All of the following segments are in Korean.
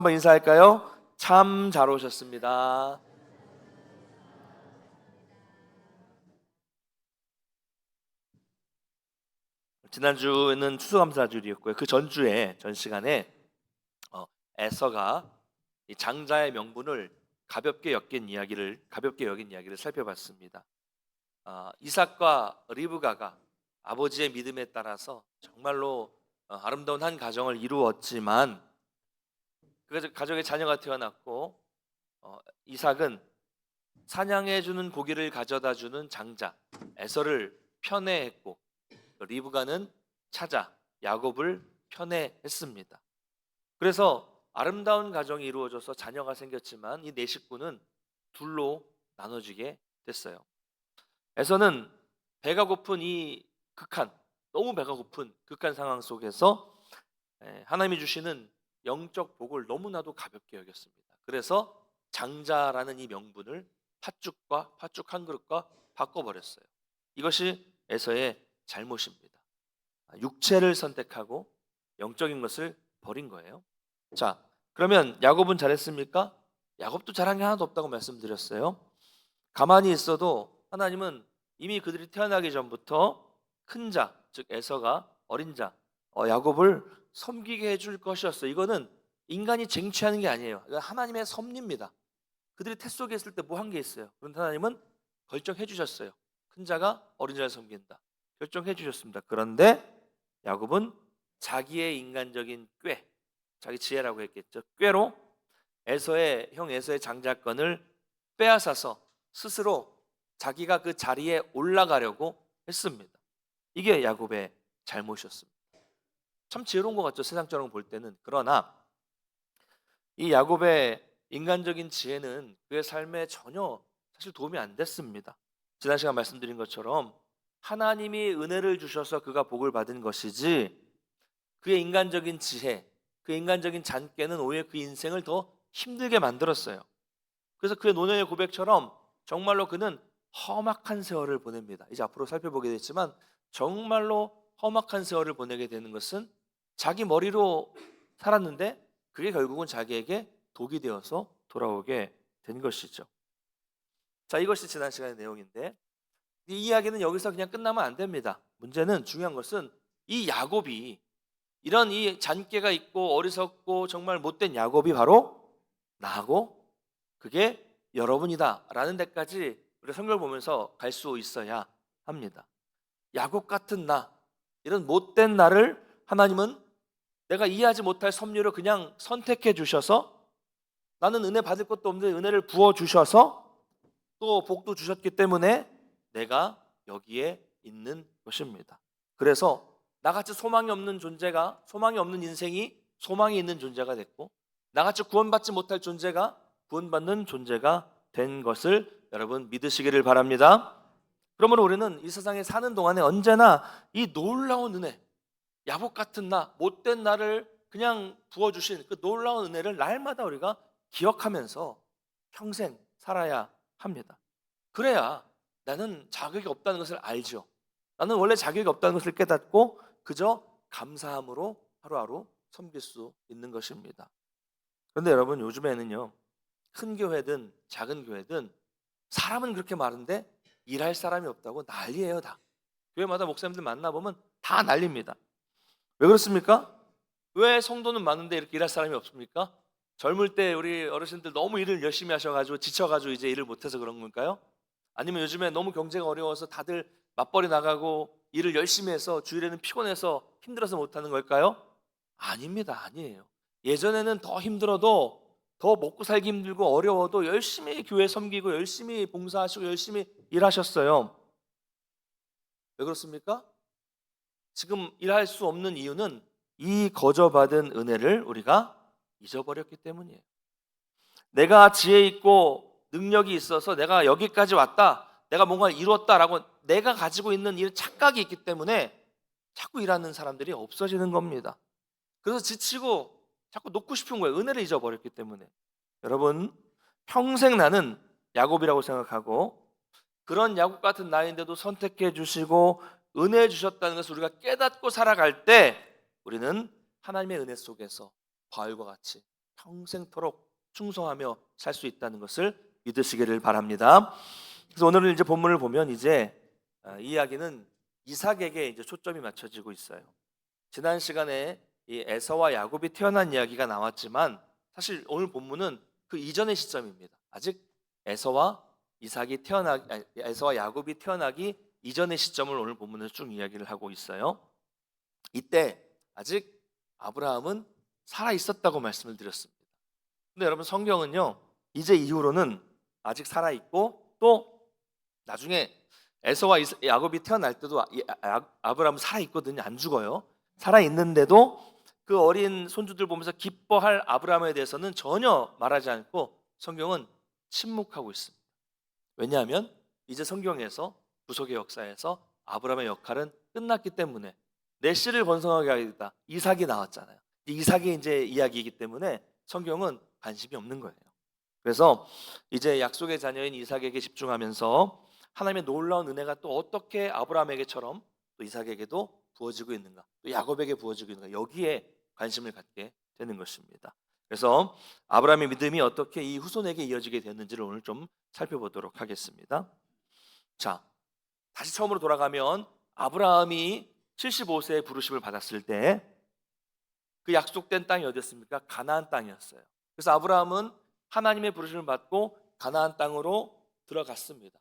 한번 인사할까요? 참 잘 오셨습니다. 지난주는 추수감사주일이었고요. 그 전주에 전 시간에 어, 에서가 이 장자의 명분을 가볍게 여긴 이야기를 살펴봤습니다. 이삭과 리브가가 아버지의 믿음에 따라서 정말로 아름다운 한 가정을 이루었지만 그 가정에 자녀가 태어났고 이삭은 사냥해주는 고기를 가져다 주는 장자 에서를 편애했고 리브가는 찾아 야곱을 편애했습니다. 그래서 아름다운 가정이 이루어져서 자녀가 생겼지만 이 네 식구는 둘로 나눠지게 됐어요. 에서는 배가 고픈 이 극한, 너무 배가 고픈 극한 상황 속에서 하나님이 주시는 영적 복을 너무나도 가볍게 여겼습니다. 그래서 장자라는 이 명분을 팥죽 한 그릇과 바꿔버렸어요. 이것이 에서의 잘못입니다. 육체를 선택하고 영적인 것을 버린 거예요. 자, 그러면 야곱은 잘했습니까? 야곱도 잘한 게 하나도 없다고 말씀드렸어요. 가만히 있어도 하나님은 이미 그들이 태어나기 전부터 큰 자, 즉 에서가 어린 자, 야곱을 섬기게 해줄 것이었어요. 이거는 인간이 쟁취하는 게 아니에요. 이건 하나님의 섭리입니다. 그들이 태 속에 있을 때 뭐 한 게 있어요. 그런데 하나님은 결정해 주셨어요. 큰 자가 어린 자를 섬긴다. 결정해 주셨습니다. 그런데 야곱은 자기의 인간적인 꾀, 자기 지혜라고 했겠죠. 꾀로 형 에서의 장자권을 빼앗아서 스스로 자기가 그 자리에 올라가려고 했습니다. 이게 야곱의 잘못이었습니다. 참 지혜로운 것 같죠, 세상적으로 볼 때는. 그러나 이 야곱의 인간적인 지혜는 그의 삶에 전혀 사실 도움이 안 됐습니다. 지난 시간 말씀드린 것처럼 하나님이 은혜를 주셔서 그가 복을 받은 것이지, 그의 인간적인 지혜, 그 인간적인 잔꾀는 오히려 그 인생을 더 힘들게 만들었어요. 그래서 그의 노년의 고백처럼 정말로 그는 험악한 세월을 보냅니다. 이제 앞으로 살펴보게 되지만 정말로 험악한 세월을 보내게 되는 것은 자기 머리로 살았는데 그게 결국은 자기에게 독이 되어서 돌아오게 된 것이죠. 자, 이것이 지난 시간의 내용인데 이 이야기는 여기서 그냥 끝나면 안 됩니다. 문제는, 중요한 것은 이 야곱이, 이런 이 잔꾀가 있고 어리석고 정말 못된 야곱이 바로 나하고 그게 여러분이다 라는 데까지 우리가 성경을 보면서 갈 수 있어야 합니다. 야곱 같은 나, 이런 못된 나를 하나님은 내가 이해하지 못할 섭리로 그냥 선택해 주셔서, 나는 은혜 받을 것도 없는데 은혜를 부어 주셔서 또 복도 주셨기 때문에 내가 여기에 있는 것입니다. 그래서 나같이 소망이 없는 존재가, 소망이 없는 인생이 소망이 있는 존재가 됐고, 나같이 구원받지 못할 존재가 구원받는 존재가 된 것을 여러분 믿으시기를 바랍니다. 그러므로 우리는 이 세상에 사는 동안에 언제나 이 놀라운 은혜, 야곱 같은 나, 못된 나를 그냥 부어주신 그 놀라운 은혜를 날마다 우리가 기억하면서 평생 살아야 합니다. 그래야 나는 자격이 없다는 것을 알죠. 나는 원래 자격이 없다는 것을 깨닫고 그저 감사함으로 하루하루 섬길 수 있는 것입니다. 그런데 여러분, 요즘에는요, 큰 교회든 작은 교회든 사람은 그렇게 많은데 일할 사람이 없다고 난리예요. 다 교회마다 목사님들 만나보면 다 난립니다. 왜 그렇습니까? 왜 성도는 많은데 이렇게 일할 사람이 없습니까? 젊을 때 우리 어르신들 너무 일을 열심히 하셔가지고 지쳐가지고 이제 일을 못해서 그런 걸까요? 아니면 요즘에 너무 경제가 어려워서 다들 맞벌이 나가고 일을 열심히 해서 주일에는 피곤해서 힘들어서 못하는 걸까요? 아닙니다. 아니에요. 예전에는 더 힘들어도, 더 먹고 살기 힘들고 어려워도 열심히 교회 섬기고 열심히 봉사하시고 열심히 일하셨어요. 왜 그렇습니까? 지금 일할 수 없는 이유는 이 거저받은 은혜를 우리가 잊어버렸기 때문이에요. 내가 지혜 있고 능력이 있어서 내가 여기까지 왔다, 내가 뭔가를 이루었다라고 내가 가지고 있는 이 착각이 있기 때문에 자꾸 일하는 사람들이 없어지는 겁니다. 그래서 지치고 자꾸 놓고 싶은 거예요. 은혜를 잊어버렸기 때문에. 여러분, 평생 나는 야곱이라고 생각하고 그런 야곱 같은 나인데도 선택해 주시고 은혜 주셨다는 것을 우리가 깨닫고 살아갈 때 우리는 하나님의 은혜 속에서 바울과 같이 평생토록 충성하며 살 수 있다는 것을 믿으시기를 바랍니다. 그래서 오늘 이제 본문을 보면 이제 이 이야기는 이삭에게 이제 초점이 맞춰지고 있어요. 지난 시간에 이 에서와 야곱이 태어난 이야기가 나왔지만 사실 오늘 본문은 그 이전의 시점입니다. 아직 에서와 에서와 야곱이 태어나기 이전의 시점을 오늘 본문에서 쭉 이야기를 하고 있어요. 이때 아직 아브라함은 살아 있었다고 말씀을 드렸습니다. 근데 여러분 성경은요, 이제 이후로는 아직 살아 있고 또 나중에 에서와 야곱이 태어날 때도 아브라함은 살아 있거든요. 안 죽어요. 살아 있는데도 그 어린 손주들 보면서 기뻐할 아브라함에 대해서는 전혀 말하지 않고 성경은 침묵하고 있습니다. 왜냐하면 이제 성경에서 구속의 역사에서 아브라함의 역할은 끝났기 때문에 내 씨를 번성하게 하겠다. 이삭이 나왔잖아요. 이삭이 이제 이야기이기 때문에 성경은 관심이 없는 거예요. 그래서 이제 약속의 자녀인 이삭에게 집중하면서 하나님의 놀라운 은혜가 또 어떻게 아브라함에게처럼 또 이삭에게도 부어지고 있는가, 또 야곱에게 부어지고 있는가, 여기에 관심을 갖게 되는 것입니다. 그래서 아브라함의 믿음이 어떻게 이 후손에게 이어지게 됐는지를 오늘 좀 살펴보도록 하겠습니다. 자, 다시 처음으로 돌아가면 아브라함이 75세에 부르심을 받았을 때 그 약속된 땅이 어디였습니까? 가나안 땅이었어요. 그래서 아브라함은 하나님의 부르심을 받고 가나안 땅으로 들어갔습니다.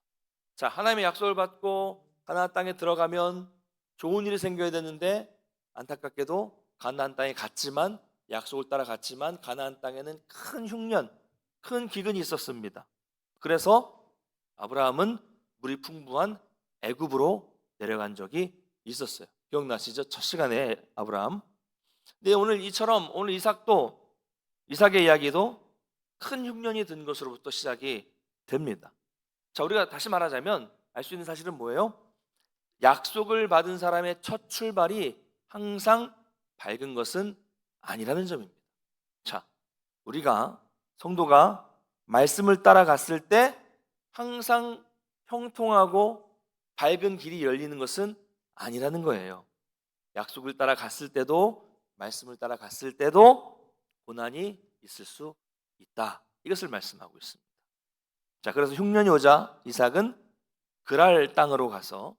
자, 하나님의 약속을 받고 가나안 땅에 들어가면 좋은 일이 생겨야 되는데 안타깝게도 가나안 땅에 갔지만 약속을 따라 갔지만 가나안 땅에는 큰 흉년, 큰 기근이 있었습니다. 그래서 아브라함은 물이 풍부한 애굽으로 내려간 적이 있었어요. 기억나시죠? 첫 시간에 아브라함. 근데 오늘 이삭의 이야기도 큰 흉년이 든 것으로부터 시작이 됩니다. 자, 우리가 다시 말하자면 알 수 있는 사실은 뭐예요? 약속을 받은 사람의 첫 출발이 항상 밝은 것은 아니라는 점입니다. 자, 우리가 성도가 말씀을 따라갔을 때 항상 형통하고 밝은 길이 열리는 것은 아니라는 거예요. 약속을 따라갔을 때도 말씀을 따라갔을 때도 고난이 있을 수 있다. 이것을 말씀하고 있습니다. 자, 그래서 흉년이 오자 이삭은 그랄 땅으로 가서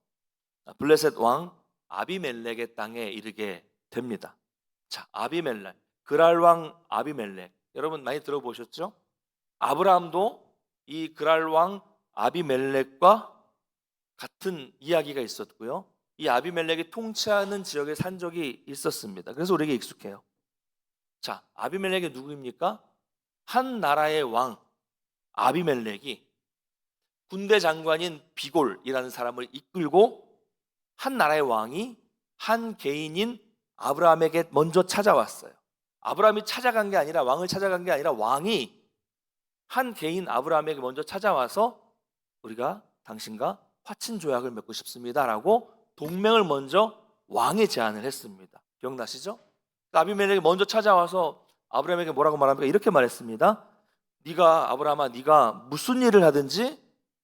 블레셋 왕 아비멜렉의 땅에 이르게 됩니다. 자, 그랄 왕 아비멜렉. 여러분 많이 들어보셨죠? 아브라함도 이 그랄 왕 아비멜렉과 같은 이야기가 있었고요. 이 아비멜렉이 통치하는 지역에 산 적이 있었습니다. 그래서 우리에게 익숙해요. 자, 아비멜렉이 누구입니까? 한 나라의 왕 아비멜렉이 군대 장관인 비골이라는 사람을 이끌고 한 나라의 왕이 한 개인인 아브라함에게 먼저 찾아왔어요. 아브라함이 찾아간 게 아니라 왕을 찾아간 게 아니라 왕이 한 개인 아브라함에게 먼저 찾아와서 우리가 당신과 화친 조약을 맺고 싶습니다라고 동맹을 먼저 왕에 제안을 했습니다. 기억나시죠? 아비멜렉이 먼저 찾아와서 아브라함에게 뭐라고 말합니까? 이렇게 말했습니다. 아브라함아, 네가 무슨 일을 하든지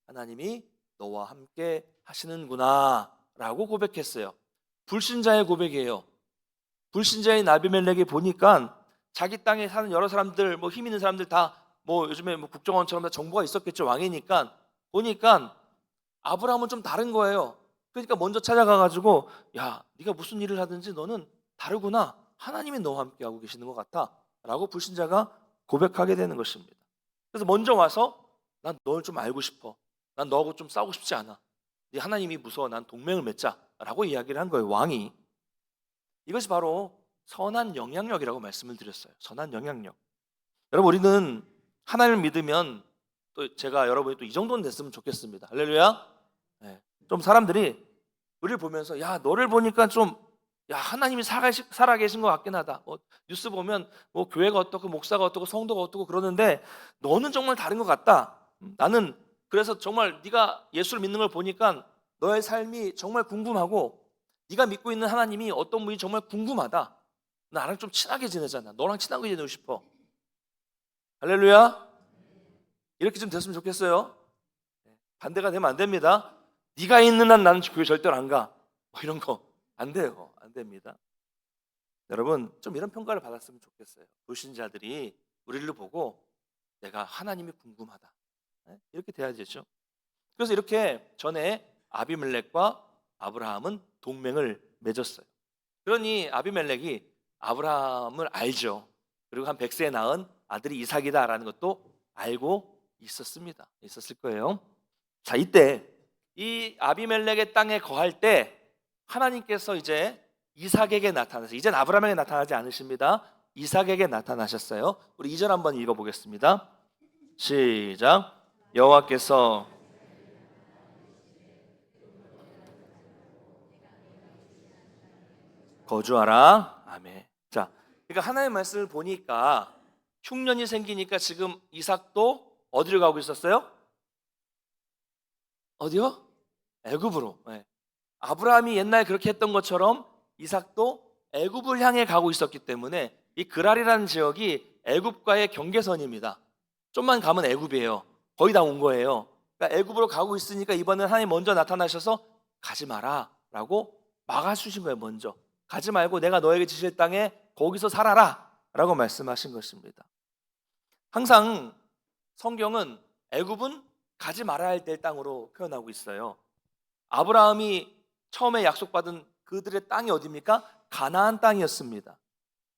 하나님이 너와 함께 하시는구나 라고 고백했어요. 불신자의 고백이에요. 불신자인 아비멜렉이 보니까 자기 땅에 사는 여러 사람들, 힘 있는 사람들 다 요즘에 국정원처럼 다 정보가 있었겠죠. 왕이니까 보니까 아브라함은 좀 다른 거예요. 그러니까 먼저 찾아가가지고 야, 네가 무슨 일을 하든지 너는 다르구나. 하나님이 너와 함께 하고 계시는 것 같아 라고 불신자가 고백하게 되는 것입니다. 그래서 먼저 와서 난 너를 좀 알고 싶어. 난 너하고 좀 싸우고 싶지 않아. 네 하나님이 무서워. 난 동맹을 맺자 라고 이야기를 한 거예요. 왕이. 이것이 바로 선한 영향력이라고 말씀을 드렸어요. 선한 영향력. 여러분, 우리는 하나님을 믿으면 또 제가 여러분이 또 이 정도는 됐으면 좋겠습니다. 할렐루야. 네. 좀 사람들이 우리를 보면서 야, 너를 보니까 좀 하나님이 살아계신 것 같긴 하다. 뉴스 보면 교회가 어떻고 목사가 어떻고 성도가 어떻고 그러는데 너는 정말 다른 것 같다. 나는 그래서 정말 네가 예수를 믿는 걸 보니까 너의 삶이 정말 궁금하고 네가 믿고 있는 하나님이 어떤 분이 정말 궁금하다. 나랑 좀 친하게 지내잖아. 너랑 친하게 지내고 싶어. 할렐루야. 이렇게 좀 됐으면 좋겠어요. 반대가 되면 안 됩니다. 네가 있는 한 나는 교회 절대로 안 가. 이런 거 안 돼요. 안 됩니다. 여러분, 좀 이런 평가를 받았으면 좋겠어요. 불신자들이 우리를 보고 내가 하나님이 궁금하다. 이렇게 돼야 되죠. 그래서 이렇게 전에 아비멜렉과 아브라함은 동맹을 맺었어요. 그러니 아비멜렉이 아브라함을 알죠. 그리고 한 100세에 낳은 아들이 이삭이다라는 것도 알고 있었을 거예요. 자, 이때 이 아비멜렉의 땅에 거할 때 하나님께서 이제 이삭에게 나타나서, 이젠 아브라함에게 나타나지 않으십니다. 이삭에게 나타나셨어요. 우리 2절 한번 읽어보겠습니다. 시작. 여호와께서 거주하라. 아멘. 자, 그러니까 하나님의 말씀을 보니까 흉년이 생기니까 지금 이삭도 어디로 가고 있었어요? 어디요? 애굽으로. 네. 아브라함이 옛날에 그렇게 했던 것처럼 이삭도 애굽을 향해 가고 있었기 때문에 이 그랄이라는 지역이 애굽과의 경계선입니다. 좀만 가면 애굽이에요. 거의 다 온 거예요. 그러니까 애굽으로 가고 있으니까 이번엔 하나님 먼저 나타나셔서 가지 마라 라고 막아주신 거예요. 먼저 가지 말고 내가 너에게 주실 땅에 거기서 살아라 라고 말씀하신 것입니다. 항상 성경은 애굽은 가지 말아야 할 때 땅으로 표현하고 있어요. 아브라함이 처음에 약속받은 그들의 땅이 어디입니까? 가나안 땅이었습니다.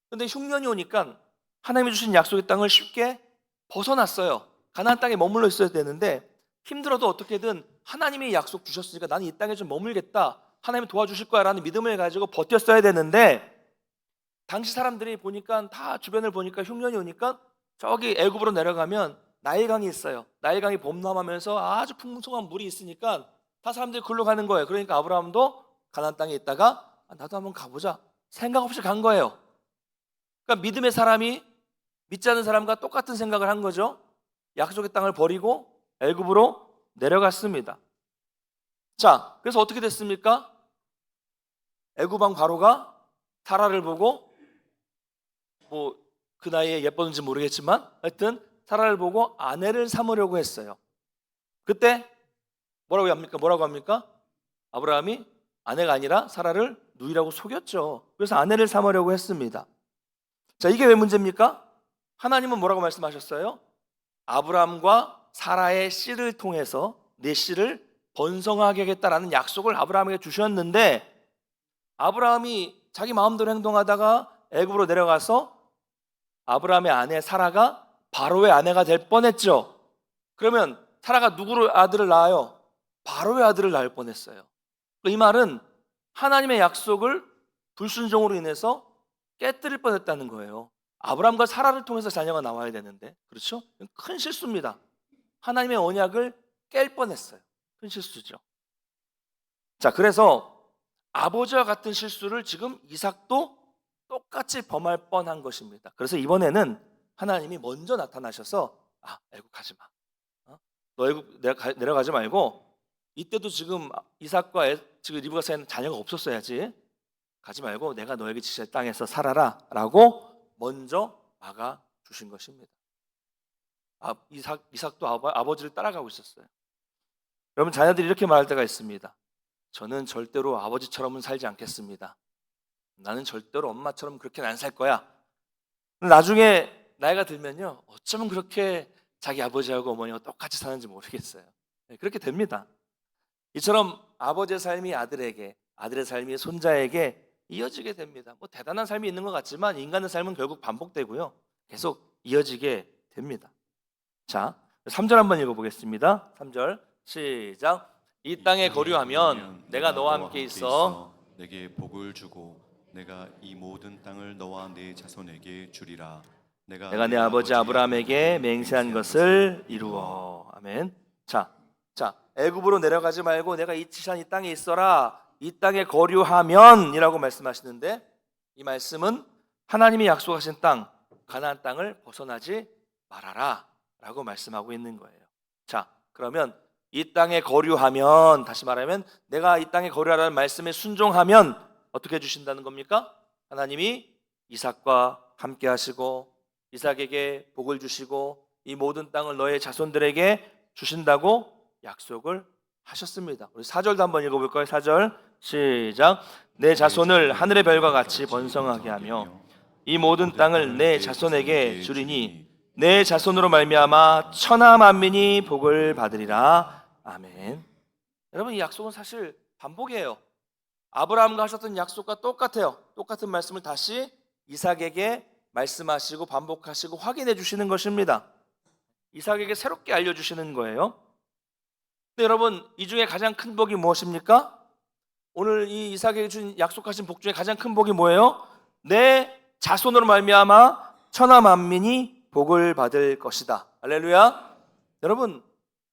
그런데 흉년이 오니까 하나님이 주신 약속의 땅을 쉽게 벗어났어요. 가나안 땅에 머물러 있어야 되는데 힘들어도 어떻게든 하나님이 약속 주셨으니까 나는 이 땅에 좀 머물겠다, 하나님이 도와주실 거야 라는 믿음을 가지고 버텼어야 되는데, 당시 사람들이 보니까 다 주변을 보니까 흉년이 오니까 저기 애굽으로 내려가면 나일강이 있어요. 나일강이 범람하면서 아주 풍성한 물이 있으니까 다 사람들이 글로 가는 거예요. 그러니까 아브라함도 가나안 땅에 있다가 나도 한번 가보자 생각 없이 간 거예요. 그러니까 믿음의 사람이 믿지 않는 사람과 똑같은 생각을 한 거죠. 약속의 땅을 버리고 애굽으로 내려갔습니다. 자, 그래서 어떻게 됐습니까? 애굽 왕 바로가 사라를 보고, 뭐 그 나이에 예뻤는지 모르겠지만 하여튼 사라를 보고 아내를 삼으려고 했어요. 그때 뭐라고 합니까? 아브라함이 아내가 아니라 사라를 누이라고 속였죠. 그래서 아내를 삼으려고 했습니다. 자, 이게 왜 문제입니까? 하나님은 뭐라고 말씀하셨어요? 아브라함과 사라의 씨를 통해서 내 씨를 번성하게 하겠다라는 약속을 아브라함에게 주셨는데, 아브라함이 자기 마음대로 행동하다가 애굽으로 내려가서 아브라함의 아내 사라가 바로의 아내가 될 뻔했죠. 그러면 사라가 누구를 아들을 낳아요? 바로의 아들을 낳을 뻔했어요. 이 말은 하나님의 약속을 불순종으로 인해서 깨뜨릴 뻔했다는 거예요. 아브라함과 사라를 통해서 자녀가 나와야 되는데, 그렇죠? 큰 실수입니다. 하나님의 언약을 깰 뻔했어요. 큰 실수죠. 자, 그래서 아버지와 같은 실수를 지금 이삭도 똑같이 범할 뻔한 것입니다. 그래서 이번에는 하나님이 먼저 나타나셔서 애굽 가지 마. 너 애굽 내려가지 말고, 이때도 지금 이삭과 지금 리브가 사이에는 자녀가 없었어야지. 가지 말고 내가 너에게 지실 땅에서 살아라 라고 먼저 막아 주신 것입니다. 이삭도 아버지를 따라가고 있었어요. 여러분, 자녀들이 이렇게 말할 때가 있습니다. 저는 절대로 아버지처럼은 살지 않겠습니다. 나는 절대로 엄마처럼 그렇게는 안 살 거야. 나중에 나이가 들면요, 어쩌면 그렇게 자기 아버지하고 어머니가 똑같이 사는지 모르겠어요. 그렇게 됩니다. 이처럼 아버지의 삶이 아들에게, 아들의 삶이 손자에게 이어지게 됩니다. 뭐 대단한 삶이 있는 것 같지만 인간의 삶은 결국 반복되고요, 계속 이어지게 됩니다. 자, 3절 한번 읽어보겠습니다. 3절 시작. 이 땅에 거류하면 내가 너와 함께 있어 내게 복을 주고 내가 이 모든 땅을 너와 네 자손에게 주리라. 내가 내 아버지 아브라함에게 맹세한 것을 이루어. 아멘. 자, 애굽으로 내려가지 말고 내가 이 지시한 이 땅에 있어라, 이 땅에 거류하면이라고 말씀하시는데, 이 말씀은 하나님이 약속하신 땅 가나안 땅을 벗어나지 말아라 라고 말씀하고 있는 거예요. 자, 그러면 이 땅에 거류하면, 다시 말하면 내가 이 땅에 거류하라는 말씀에 순종하면 어떻게 해주신다는 겁니까? 하나님이 이삭과 함께 하시고 이삭에게 복을 주시고 이 모든 땅을 너의 자손들에게 주신다고 약속을 하셨습니다. 우리 4절도 한번 읽어볼까요? 4절 시작. 내 자손을 하늘의 별과 같이 번성하게 하며 이 모든 땅을 내 자손에게 주리니 내 자손으로 말미암아 천하 만민이 복을 받으리라. 아멘. 여러분, 이 약속은 사실 반복이에요. 아브라함과 하셨던 약속과 똑같아요. 똑같은 말씀을 다시 이삭에게 말씀하시고 반복하시고 확인해 주시는 것입니다. 이삭에게 새롭게 알려주시는 거예요. 근데 여러분, 이 중에 가장 큰 복이 무엇입니까? 오늘 이 이삭에게 준 약속하신 복 중에 가장 큰 복이 뭐예요? 내 자손으로 말미암아 천하 만민이 복을 받을 것이다. 할렐루야. 여러분,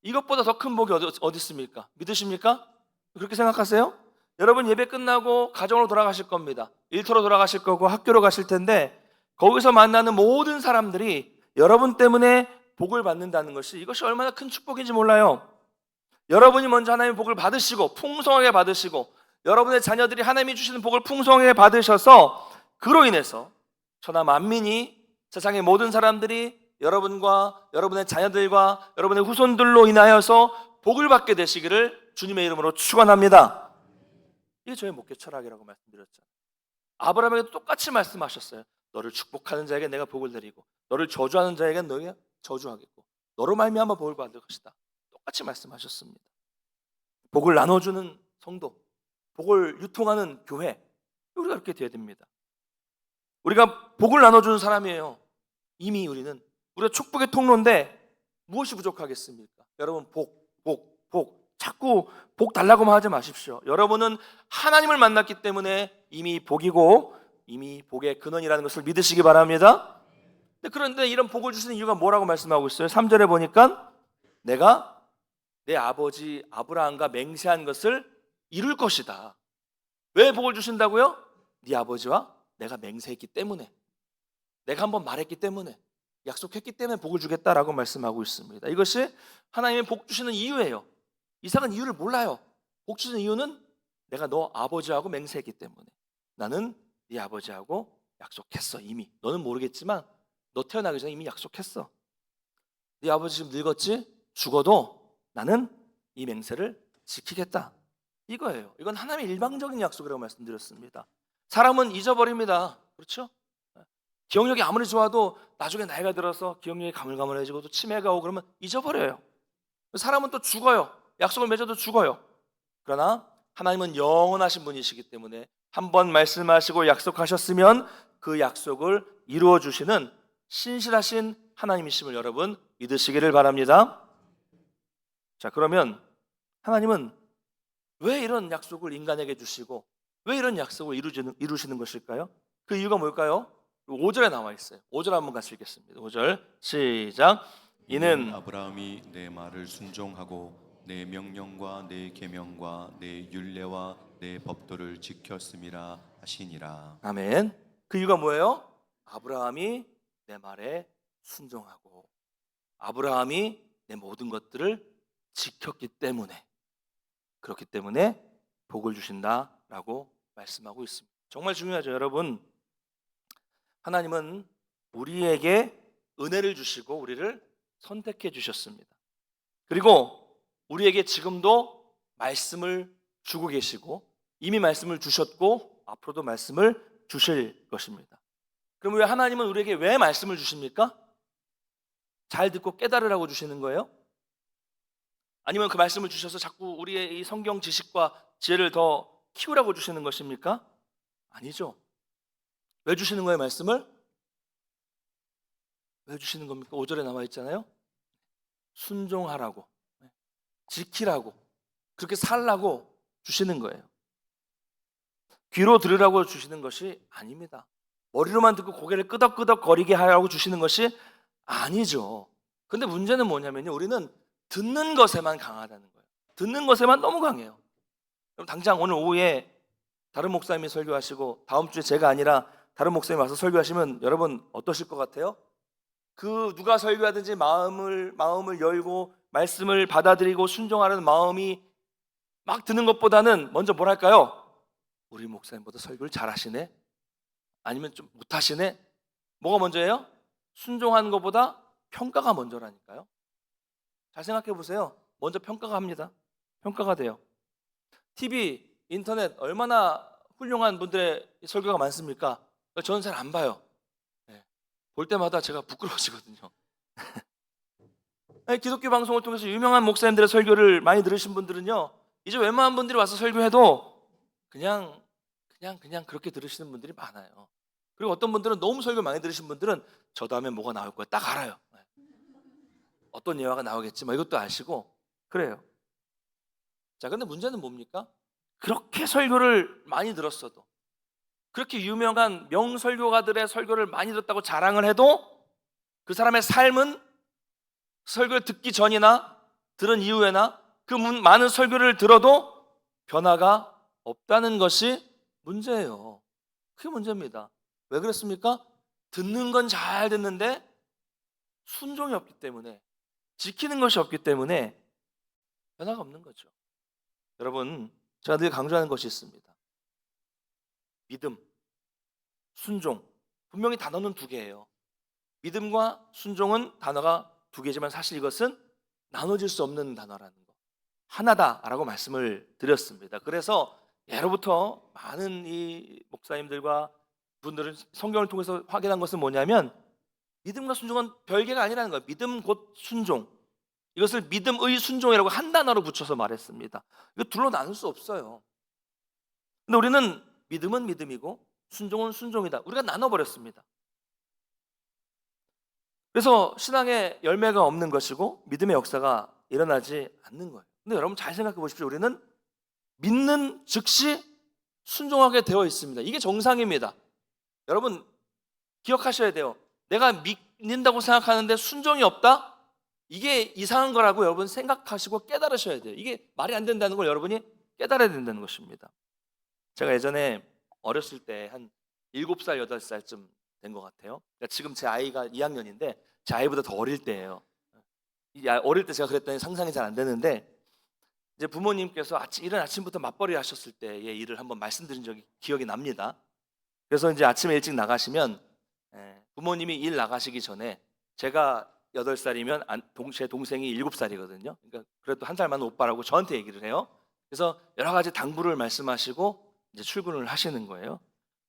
이것보다 더 큰 복이 어디 있습니까? 믿으십니까? 그렇게 생각하세요? 여러분, 예배 끝나고 가정으로 돌아가실 겁니다. 일터로 돌아가실 거고 학교로 가실 텐데, 거기서 만나는 모든 사람들이 여러분 때문에 복을 받는다는 것이, 이것이 얼마나 큰 축복인지 몰라요. 여러분이 먼저 하나님의 복을 받으시고 풍성하게 받으시고, 여러분의 자녀들이 하나님이 주시는 복을 풍성하게 받으셔서 그로 인해서 천하 만민이, 세상의 모든 사람들이 여러분과 여러분의 자녀들과 여러분의 후손들로 인하여서 복을 받게 되시기를 주님의 이름으로 축원합니다. 이게 저의 목회 철학이라고 말씀드렸잖아요. 아브라함에게도 똑같이 말씀하셨어요. 너를 축복하는 자에게 내가 복을 드리고 너를 저주하는 자에게 너희가 저주하겠고 너로 말미암아 복을 받을 것이다. 똑같이 말씀하셨습니다. 복을 나눠주는 성도, 복을 유통하는 교회, 우리가 그렇게 되어야 됩니다. 우리가 복을 나눠주는 사람이에요. 이미 우리가 축복의 통로인데 무엇이 부족하겠습니까? 여러분, 복 자꾸 복 달라고만 하지 마십시오. 여러분은 하나님을 만났기 때문에 이미 복이고 이미 복의 근원이라는 것을 믿으시기 바랍니다. 그런데 이런 복을 주시는 이유가 뭐라고 말씀하고 있어요? 3절에 보니까 내가 내 아버지 아브라함과 맹세한 것을 이룰 것이다. 왜 복을 주신다고요? 네 아버지와 내가 맹세했기 때문에, 내가 한번 말했기 때문에, 약속했기 때문에 복을 주겠다라고 말씀하고 있습니다. 이것이 하나님의 복 주시는 이유예요. 이삭은 이유를 몰라요. 복 주시는 이유는 내가 너 아버지하고 맹세했기 때문에, 나는 네 아버지하고 약속했어. 이미 너는 모르겠지만 너 태어나기 전에 이미 약속했어. 네 아버지 지금 늙었지? 죽어도 나는 이 맹세를 지키겠다. 이거예요. 이건 하나님의 일방적인 약속이라고 말씀드렸습니다. 사람은 잊어버립니다. 그렇죠? 기억력이 아무리 좋아도 나중에 나이가 들어서 기억력이 가물가물해지고 또 치매가 오고 그러면 잊어버려요. 사람은 또 죽어요. 약속을 맺어도 죽어요. 그러나 하나님은 영원하신 분이시기 때문에 한번 말씀하시고 약속하셨으면 그 약속을 이루어 주시는 신실하신 하나님이심을 여러분 믿으시기를 바랍니다. 자, 그러면 하나님은 왜 이런 약속을 인간에게 주시고 왜 이런 약속을 이루시는 것일까요? 그 이유가 뭘까요? 5절에 나와 있어요. 5절 한번 같이 읽겠습니다. 5절 시작. 이는 아브라함이 내 말을 순종하고 내 명령과 내 계명과 내 율례와 내 법도를 지켰음이라 하시니라. 아멘. 그 이유가 뭐예요? 아브라함이 내 말에 순종하고 아브라함이 내 모든 것들을 지켰기 때문에, 그렇기 때문에 복을 주신다라고 말씀하고 있습니다. 정말 중요하죠, 여러분. 하나님은 우리에게 은혜를 주시고 우리를 선택해 주셨습니다. 그리고 우리에게 지금도 말씀을 주고 계시고 이미 말씀을 주셨고 앞으로도 말씀을 주실 것입니다. 그럼 왜 하나님은 우리에게 왜 말씀을 주십니까? 잘 듣고 깨달으라고 주시는 거예요? 아니면 그 말씀을 주셔서 자꾸 우리의 이 성경 지식과 지혜를 더 키우라고 주시는 것입니까? 아니죠. 왜 주시는 거예요, 말씀을? 왜 주시는 겁니까? 5절에 나와 있잖아요. 순종하라고, 지키라고, 그렇게 살라고 주시는 거예요. 귀로 들으라고 주시는 것이 아닙니다. 머리로만 듣고 고개를 끄덕끄덕 거리게 하라고 주시는 것이 아니죠. 근데 문제는 뭐냐면요, 우리는 듣는 것에만 강하다는 거예요. 듣는 것에만 너무 강해요. 그럼 당장 오늘 오후에 다른 목사님이 설교하시고 다음 주에 제가 아니라 다른 목사님이 와서 설교하시면 여러분 어떠실 것 같아요? 그 누가 설교하든지 마음을 열고 말씀을 받아들이고 순종하는 마음이 막 드는 것보다는 먼저 뭐랄까요? 우리 목사님보다 설교를 잘하시네? 아니면 좀 못하시네? 뭐가 먼저예요? 순종하는 것보다 평가가 먼저라니까요. 잘 생각해 보세요. 먼저 평가가 합니다. 평가가 돼요. TV, 인터넷 얼마나 훌륭한 분들의 설교가 많습니까? 저는 잘 안 봐요. 볼 때마다 제가 부끄러워지거든요. 아니, 기독교 방송을 통해서 유명한 목사님들의 설교를 많이 들으신 분들은요, 이제 웬만한 분들이 와서 설교해도 그냥 그렇게 들으시는 분들이 많아요. 그리고 어떤 분들은 너무 설교 많이 들으신 분들은 저도 하면 뭐가 나올 거야 딱 알아요. 어떤 예화가 나오겠지 뭐 이것도 아시고 그래요. 자, 근데 문제는 뭡니까? 그렇게 설교를 많이 들었어도, 그렇게 유명한 명설교가들의 설교를 많이 들었다고 자랑을 해도 그 사람의 삶은 설교를 듣기 전이나 들은 이후에나 그 많은 설교를 들어도 변화가 없다는 것이 문제예요. 그게 문제입니다. 왜 그렇습니까? 듣는 건 잘 듣는데 순종이 없기 때문에, 지키는 것이 없기 때문에 변화가 없는 거죠. 여러분, 제가 늘 강조하는 것이 있습니다. 믿음, 순종. 분명히 단어는 두 개예요. 믿음과 순종은 단어가 두 개지만 사실 이것은 나눠질 수 없는 단어라는 거, 하나다라고 말씀을 드렸습니다. 그래서 예로부터 많은 이 목사님들과 분들은 성경을 통해서 확인한 것은 뭐냐면, 믿음과 순종은 별개가 아니라는 거예요. 믿음 곧 순종, 이것을 믿음의 순종이라고 한 단어로 붙여서 말했습니다. 이거 둘로 나눌 수 없어요. 근데 우리는 믿음은 믿음이고 순종은 순종이다, 우리가 나눠버렸습니다. 그래서 신앙의 열매가 없는 것이고 믿음의 역사가 일어나지 않는 거예요. 근데 여러분 잘 생각해 보십시오. 우리는 믿는 즉시 순종하게 되어 있습니다. 이게 정상입니다. 여러분 기억하셔야 돼요. 내가 믿는다고 생각하는데 순종이 없다? 이게 이상한 거라고 여러분 생각하시고 깨달으셔야 돼요. 이게 말이 안 된다는 걸 여러분이 깨달아야 된다는 것입니다. 제가 예전에 어렸을 때 한 7살, 8살쯤 된 것 같아요. 그러니까 지금 제 아이가 2학년인데 제 아이보다 더 어릴 때예요. 어릴 때 제가 그랬더니 상상이 잘 안 되는데, 이제 부모님께서 이른 아침부터 맞벌이 하셨을 때의 일을 한번 말씀드린 적이 기억이 납니다. 그래서 이제 아침에 일찍 나가시면 부모님이 일 나가시기 전에, 제가 8살이면 제 동생이 7살이거든요. 그러니까 그래도 한 살 많은 오빠라고 저한테 얘기를 해요. 그래서 여러 가지 당부를 말씀하시고 이제 출근을 하시는 거예요.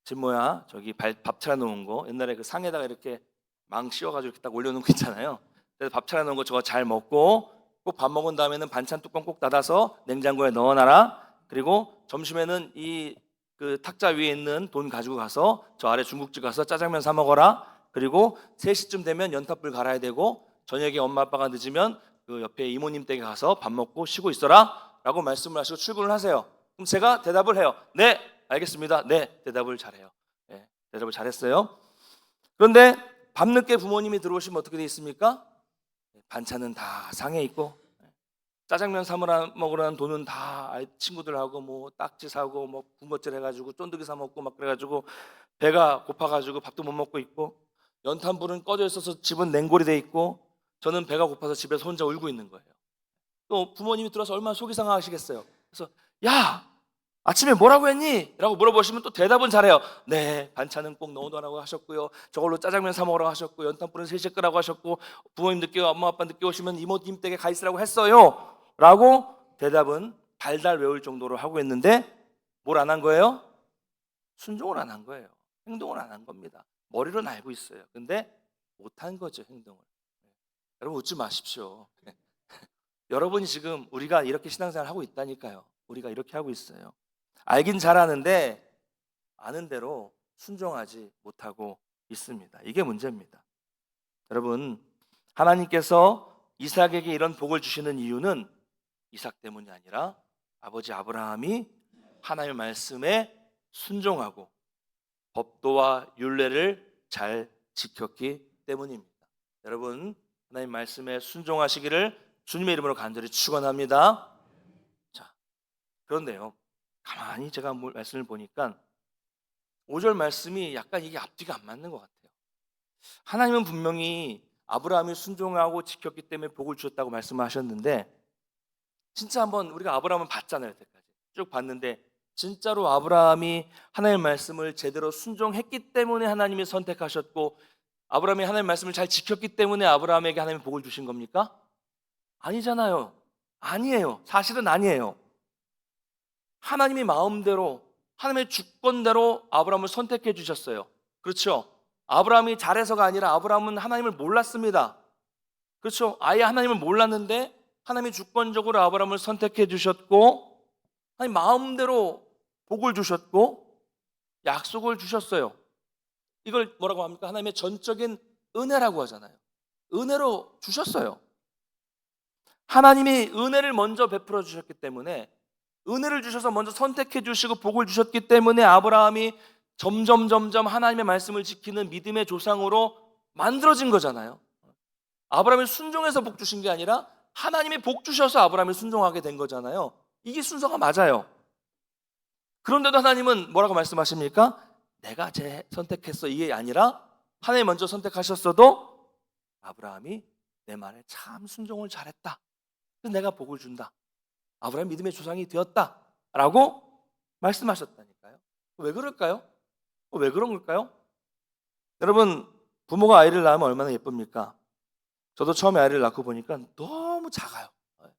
지금 뭐야, 저기 밥 차려놓은 거, 옛날에 그 상에다가 이렇게 망 씌워가지고 이렇게 딱 올려놓은 거 있잖아요. 그래서 밥 차려놓은 거 저거 잘 먹고, 꼭 밥 먹은 다음에는 반찬 뚜껑 꼭 닫아서 냉장고에 넣어놔라. 그리고 점심에는 이 그 탁자 위에 있는 돈 가지고 가서 저 아래 중국집 가서 짜장면 사 먹어라. 그리고 3시쯤 되면 연탄불 갈아야 되고, 저녁에 엄마 아빠가 늦으면 그 옆에 이모님 댁에 가서 밥 먹고 쉬고 있어라 라고 말씀을 하시고 출근을 하세요. 그럼 제가 대답을 해요. 네, 알겠습니다. 네, 대답을 잘해요. 네, 대답을 잘했어요. 그런데 밤늦게 부모님이 들어오시면 어떻게 돼 있습니까? 반찬은 다 상해 있고, 짜장면 사 먹으라는 돈은 다 친구들하고 뭐 딱지 사고 뭐 군것질 해가지고 쫀득이 사 먹고 막 그래가지고 배가 고파가지고 밥도 못 먹고 있고, 연탄불은 꺼져 있어서 집은 냉골이 돼 있고, 저는 배가 고파서 집에서 혼자 울고 있는 거예요. 또 부모님이 들어서 얼마나 속이 상하시겠어요. 그래서 야, 아침에 뭐라고 했니? 라고 물어보시면 또 대답은 잘해요. 네, 반찬은 꼭 넣어놓으라고 하셨고요, 저걸로 짜장면 사 먹으라고 하셨고, 연탄불은 3시에 끄라고 하셨고, 부모님 늦게 엄마 아빠 늦게 오시면 이모님 댁에 가 있으라고 했어요 라고 대답은 달달 외울 정도로 하고 있는데, 뭘 안 한 거예요? 순종을 안 한 거예요. 행동을 안 한 겁니다. 머리로는 알고 있어요. 근데 못한 거죠, 행동을. 여러분 웃지 마십시오. 여러분이 지금 우리가 이렇게 신앙생활을 하고 있다니까요. 우리가 이렇게 하고 있어요. 알긴 잘하는데 아는 대로 순종하지 못하고 있습니다. 이게 문제입니다. 여러분, 하나님께서 이삭에게 이런 복을 주시는 이유는 이삭 때문이 아니라 아버지 아브라함이 하나님의 말씀에 순종하고 법도와 율례를 잘 지켰기 때문입니다. 여러분, 하나님 말씀에 순종하시기를 주님의 이름으로 간절히 축원합니다. 자, 그런데요, 가만히 제가 말씀을 보니까 5절 말씀이 약간 이게 앞뒤가 안 맞는 것 같아요. 하나님은 분명히 아브라함이 순종하고 지켰기 때문에 복을 주셨다고 말씀하셨는데, 진짜 한번 우리가 아브라함을 봤잖아요. 여태까지 쭉 봤는데, 진짜로 아브라함이 하나님의 말씀을 제대로 순종했기 때문에 하나님이 선택하셨고, 아브라함이 하나님의 말씀을 잘 지켰기 때문에 아브라함에게 하나님이 복을 주신 겁니까? 아니잖아요. 아니에요. 사실은 아니에요. 하나님이 마음대로, 하나님의 주권대로 아브라함을 선택해 주셨어요. 그렇죠? 아브라함이 잘해서가 아니라 아브라함은 하나님을 몰랐습니다. 그렇죠? 아예 하나님을 몰랐는데 하나님이 주권적으로 아브라함을 선택해 주셨고 하나님 마음대로 복을 주셨고 약속을 주셨어요. 이걸 뭐라고 합니까? 하나님의 전적인 은혜라고 하잖아요. 은혜로 주셨어요. 하나님이 은혜를 먼저 베풀어 주셨기 때문에, 은혜를 주셔서 먼저 선택해 주시고 복을 주셨기 때문에 아브라함이 점점 하나님의 말씀을 지키는 믿음의 조상으로 만들어진 거잖아요. 아브라함이 순종해서 복 주신 게 아니라 하나님이 복 주셔서 아브라함이 순종하게 된 거잖아요. 이게 순서가 맞아요. 그런데도 하나님은 뭐라고 말씀하십니까? 내가 선택했어, 이게 아니라 하나님이 먼저 선택하셨어도 아브라함이 내 말에 참 순종을 잘했다, 그래서 내가 복을 준다, 아브라함이 믿음의 조상이 되었다 라고 말씀하셨다니까요. 왜 그럴까요? 왜 그런 걸까요? 여러분, 부모가 아이를 낳으면 얼마나 예쁩니까? 저도 처음에 아이를 낳고 보니까 너무 작아요.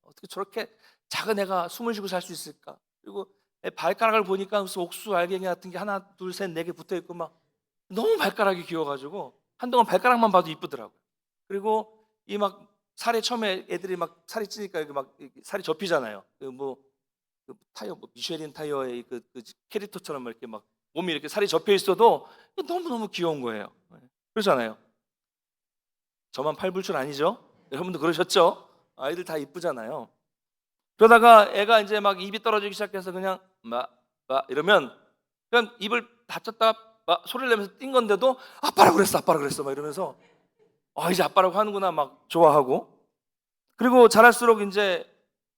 어떻게 저렇게 작은 애가 숨을 쉬고 살 수 있을까? 그리고 애 발가락을 보니까 무슨 옥수 알갱이 같은 게 하나 둘 셋 네 개 붙어 있고 막 너무 발가락이 귀여워가지고 한동안 발가락만 봐도 이쁘더라고요. 그리고 이 막 살이 처음에 애들이 막 살이 찌니까 이렇게 막 살이 접히잖아요. 그 타이어 미쉐린 타이어의 그 캐릭터처럼 이렇게 막 몸이 이렇게 살이 접혀 있어도 너무 귀여운 거예요. 그렇잖아요. 저만 팔불출 아니죠? 여러분도 그러셨죠? 아이들 다 이쁘잖아요. 그러다가 애가 이제 막 입이 떨어지기 시작해서 그냥 막 이러면 그냥 입을 닫혔다 막 소리를 내면서 띵 건데도 아빠라고 그랬어 막 이러면서 이제 아빠라고 하는구나 막 좋아하고, 그리고 자랄수록 이제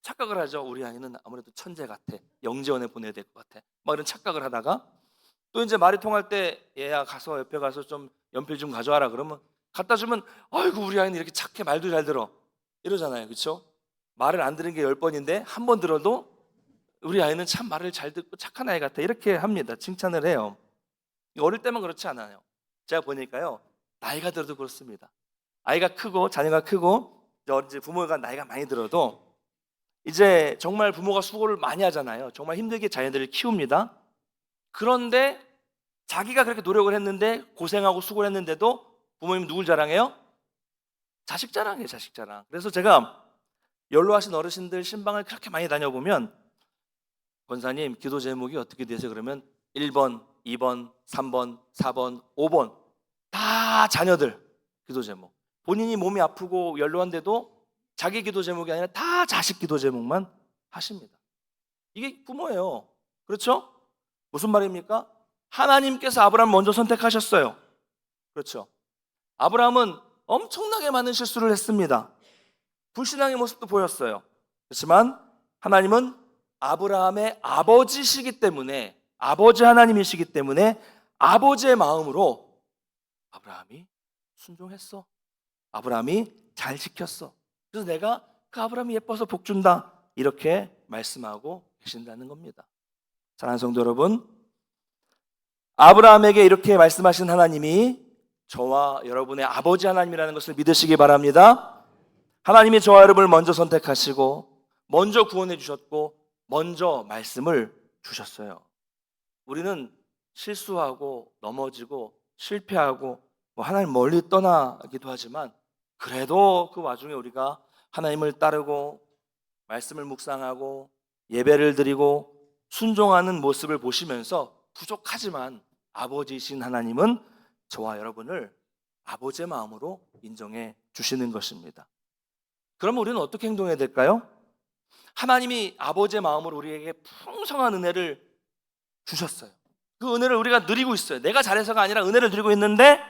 착각을 하죠. 우리 아이는 아무래도 천재 같아, 영재원에 보내야 될 것 같아, 막 이런 착각을 하다가 또 이제 말이 통할 때 얘야 가서 옆에 가서 좀 연필 좀 가져와라 그러면 갖다 주면 아이고 우리 아이는 이렇게 착해, 말도 잘 들어 이러잖아요. 그렇죠? 말을 안 들은 게 10번인데 한 번 들어도 우리 아이는 참 말을 잘 듣고 착한 아이 같아 이렇게 합니다. 칭찬을 해요. 어릴 때만 그렇지 않아요. 제가 보니까요, 나이가 들어도 그렇습니다. 아이가 크고 자녀가 크고 이제 부모가 나이가 많이 들어도 이제 정말 부모가 수고를 많이 하잖아요. 정말 힘들게 자녀들을 키웁니다. 그런데 자기가 그렇게 노력을 했는데 고생하고 수고를 했는데도 부모님 누굴 자랑해요? 자식 자랑이에요. 자식 자랑. 그래서 제가 연로하신 어르신들 신방을 그렇게 많이 다녀보면 권사님 기도 제목이 어떻게 되세요? 그러면 1번, 2번, 3번, 4번, 5번 다 자녀들 기도 제목. 본인이 몸이 아프고 연로한데도 자기 기도 제목이 아니라 다 자식 기도 제목만 하십니다. 이게 부모예요. 그렇죠? 무슨 말입니까? 하나님께서 아브라함을 먼저 선택하셨어요. 그렇죠? 아브라함은 엄청나게 많은 실수를 했습니다. 불신앙의 모습도 보였어요. 그렇지만 하나님은 아브라함의 아버지시기 때문에, 아버지 하나님이시기 때문에 아버지의 마음으로 아브라함이 순종했어, 아브라함이 잘 지켰어, 그래서 내가 그 아브라함이 예뻐서 복 준다 이렇게 말씀하고 계신다는 겁니다. 사랑하는 성도 여러분, 아브라함에게 이렇게 말씀하신 하나님이 저와 여러분의 아버지 하나님이라는 것을 믿으시기 바랍니다. 하나님이 저와 여러분을 먼저 선택하시고 먼저 구원해 주셨고 먼저 말씀을 주셨어요. 우리는 실수하고 넘어지고 실패하고 하나님 멀리 떠나기도 하지만 그래도 그 와중에 우리가 하나님을 따르고 말씀을 묵상하고 예배를 드리고 순종하는 모습을 보시면서 부족하지만 아버지이신 하나님은 저와 여러분을 아버지의 마음으로 인정해 주시는 것입니다. 그러면 우리는 어떻게 행동해야 될까요? 하나님이 아버지의 마음으로 우리에게 풍성한 은혜를 주셨어요. 그 은혜를 우리가 누리고 있어요. 내가 잘해서가 아니라 은혜를 누리고 있는데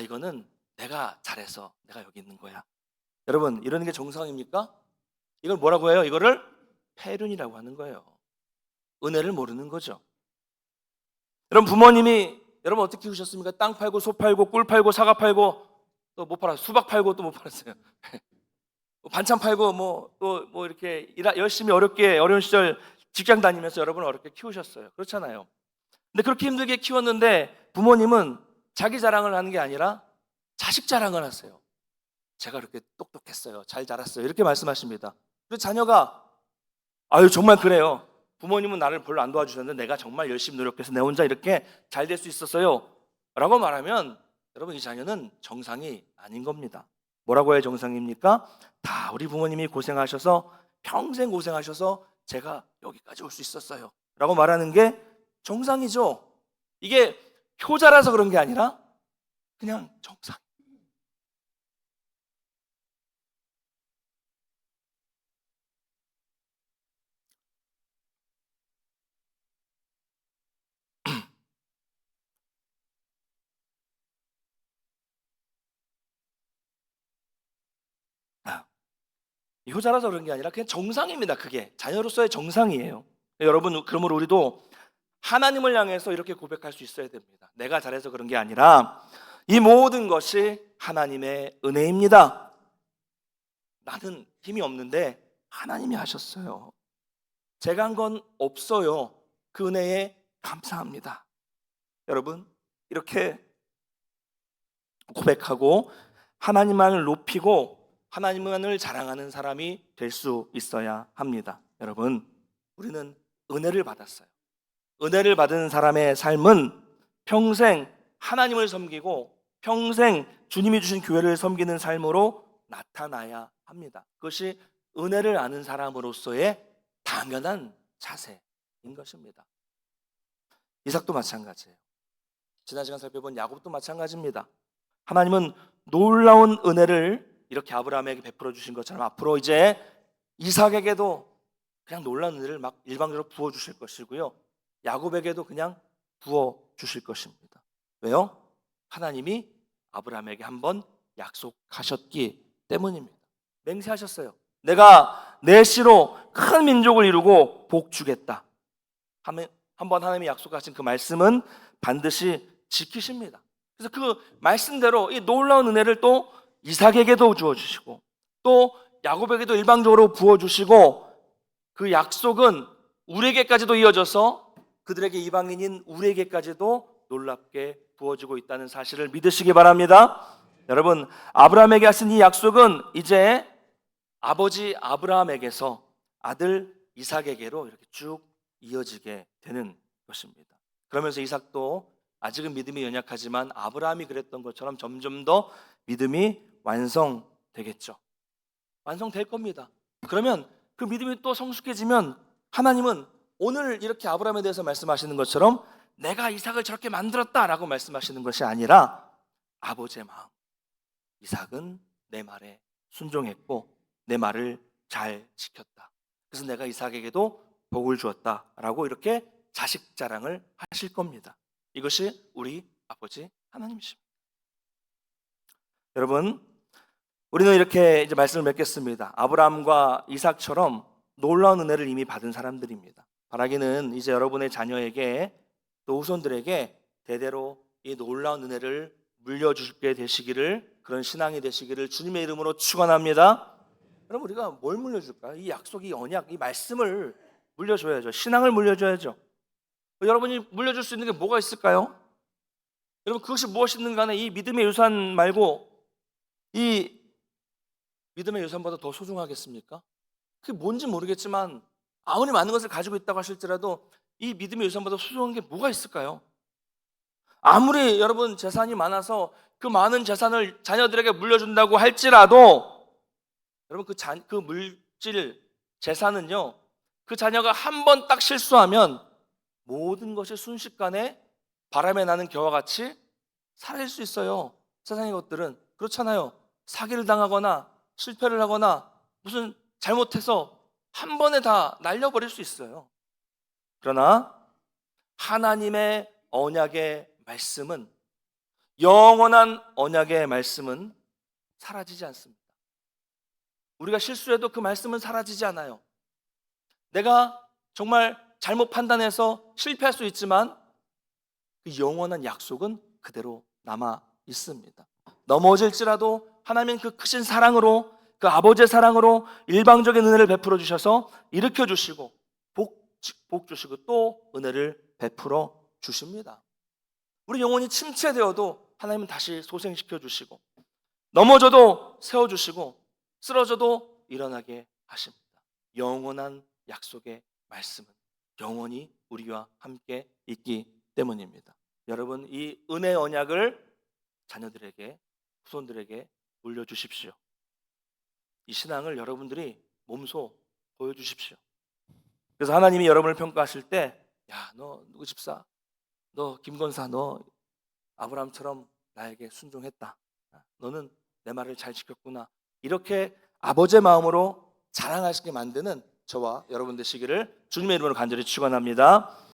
이거는 내가 잘해서 내가 여기 있는 거야. 여러분, 이러는 게 정상입니까? 이걸 뭐라고 해요? 이거를 폐륜이라고 하는 거예요. 은혜를 모르는 거죠. 여러분, 부모님이 여러분 어떻게 키우셨습니까? 땅 팔고 소 팔고 꿀 팔고 사과 팔고 또 못 팔았어요. 수박 팔고 또 못 팔았어요. 반찬 팔고 또 이렇게 열심히 어려운 시절 직장 다니면서 여러분을 어렵게 키우셨어요. 그렇잖아요. 근데 그렇게 힘들게 키웠는데 부모님은 자기 자랑을 하는 게 아니라 자식 자랑을 하세요. 제가 그렇게 똑똑했어요. 잘 자랐어요. 이렇게 말씀하십니다. 그래서 자녀가 정말 그래요. 부모님은 나를 별로 안 도와주셨는데 내가 정말 열심히 노력해서 내 혼자 이렇게 잘 될 수 있었어요 라고 말하면 여러분, 이 자녀는 정상이 아닌 겁니다. 뭐라고 해야 정상입니까? 다 우리 부모님이 고생하셔서 평생 고생하셔서 제가 여기까지 올 수 있었어요 라고 말하는 게 정상이죠. 이게 효자라서 그런 게 아니라 그냥 정상. 아, 효자라서 그런 게 아니라 그냥 정상입니다. 그게 자녀로서의 정상이에요. 여러분, 그러므로 우리도 하나님을 향해서 이렇게 고백할 수 있어야 됩니다. 내가 잘해서 그런 게 아니라 이 모든 것이 하나님의 은혜입니다. 나는 힘이 없는데 하나님이 하셨어요. 제가 한 건 없어요. 그 은혜에 감사합니다. 여러분, 이렇게 고백하고 하나님만을 높이고 하나님만을 자랑하는 사람이 될 수 있어야 합니다. 여러분, 우리는 은혜를 받았어요. 은혜를 받은 사람의 삶은 평생 하나님을 섬기고 평생 주님이 주신 교회를 섬기는 삶으로 나타나야 합니다. 그것이 은혜를 아는 사람으로서의 당연한 자세인 것입니다. 이삭도 마찬가지예요. 지난 시간 살펴본 야곱도 마찬가지입니다. 하나님은 놀라운 은혜를 이렇게 아브라함에게 베풀어 주신 것처럼 앞으로 이제 이삭에게도 그냥 놀라운 은혜를 막 일방적으로 부어 주실 것이고요, 야곱에게도 그냥 부어 주실 것입니다. 왜요? 하나님이 아브라함에게 한번 약속하셨기 때문입니다. 맹세하셨어요. 내가 내 씨로 큰 민족을 이루고 복 주겠다. 한번 하나님이 약속하신 그 말씀은 반드시 지키십니다. 그래서 그 말씀대로 이 놀라운 은혜를 또 이삭에게도 주어주시고 또 야곱에게도 일방적으로 부어주시고 그 약속은 우리에게까지도 이어져서 그들에게 이방인인 우리에게까지도 놀랍게 부어지고 있다는 사실을 믿으시기 바랍니다. 여러분, 아브라함에게 하신 이 약속은 이제 아버지 아브라함에게서 아들 이삭에게로 이렇게 쭉 이어지게 되는 것입니다. 그러면서 이삭도 아직은 믿음이 연약하지만 아브라함이 그랬던 것처럼 점점 더 믿음이 완성되겠죠. 완성될 겁니다. 그러면 그 믿음이 또 성숙해지면 하나님은 오늘 이렇게 아브라함에 대해서 말씀하시는 것처럼 내가 이삭을 저렇게 만들었다라고 말씀하시는 것이 아니라 아버지의 마음, 이삭은 내 말에 순종했고 내 말을 잘 지켰다. 그래서 내가 이삭에게도 복을 주었다라고 이렇게 자식 자랑을 하실 겁니다. 이것이 우리 아버지 하나님이십니다. 여러분, 우리는 이렇게 이제 말씀을 맺겠습니다. 아브라함과 이삭처럼 놀라운 은혜를 이미 받은 사람들입니다. 바라기는 이제 여러분의 자녀에게 또 후손들에게 대대로 이 놀라운 은혜를 물려주게 되시기를, 그런 신앙이 되시기를 주님의 이름으로 축원합니다. 여러분, 우리가 뭘 물려줄까요? 이 약속, 이 언약, 이 말씀을 물려줘야죠. 신앙을 물려줘야죠. 여러분이 물려줄 수 있는 게 뭐가 있을까요? 여러분, 그것이 무엇이든 간에 이 믿음의 유산 말고 이 믿음의 유산보다 더 소중하겠습니까? 그게 뭔지 모르겠지만 아무리 많은 것을 가지고 있다고 하실지라도 이 믿음의 유산보다 소중한 게 뭐가 있을까요? 아무리 여러분 재산이 많아서 그 많은 재산을 자녀들에게 물려준다고 할지라도 여러분 그 물질 재산은요, 그 자녀가 한 번 딱 실수하면 모든 것이 순식간에 바람에 나는 겨와 같이 사라질 수 있어요. 세상의 것들은 그렇잖아요. 사기를 당하거나 실패를 하거나 무슨 잘못해서 한 번에 다 날려버릴 수 있어요. 그러나 하나님의 언약의 말씀은, 영원한 언약의 말씀은 사라지지 않습니다. 우리가 실수해도 그 말씀은 사라지지 않아요. 내가 정말 잘못 판단해서 실패할 수 있지만 그 영원한 약속은 그대로 남아 있습니다. 넘어질지라도 하나님은 그 크신 사랑으로, 그 아버지의 사랑으로 일방적인 은혜를 베풀어 주셔서 일으켜 주시고 복 주시고 또 은혜를 베풀어 주십니다. 우리 영혼이 침체되어도 하나님은 다시 소생시켜 주시고 넘어져도 세워주시고 쓰러져도 일어나게 하십니다. 영원한 약속의 말씀은 영원히 우리와 함께 있기 때문입니다. 여러분, 이 은혜 언약을 자녀들에게, 후손들에게 올려주십시오. 이 신앙을 여러분들이 몸소 보여주십시오. 그래서 하나님이 여러분을 평가하실 때, 야, 너 누구 집사, 너 김건사, 너 아브라함처럼 나에게 순종했다. 너는 내 말을 잘 지켰구나. 이렇게 아버지의 마음으로 자랑하시게 만드는 저와 여러분 되시기를 주님의 이름으로 간절히 축원합니다.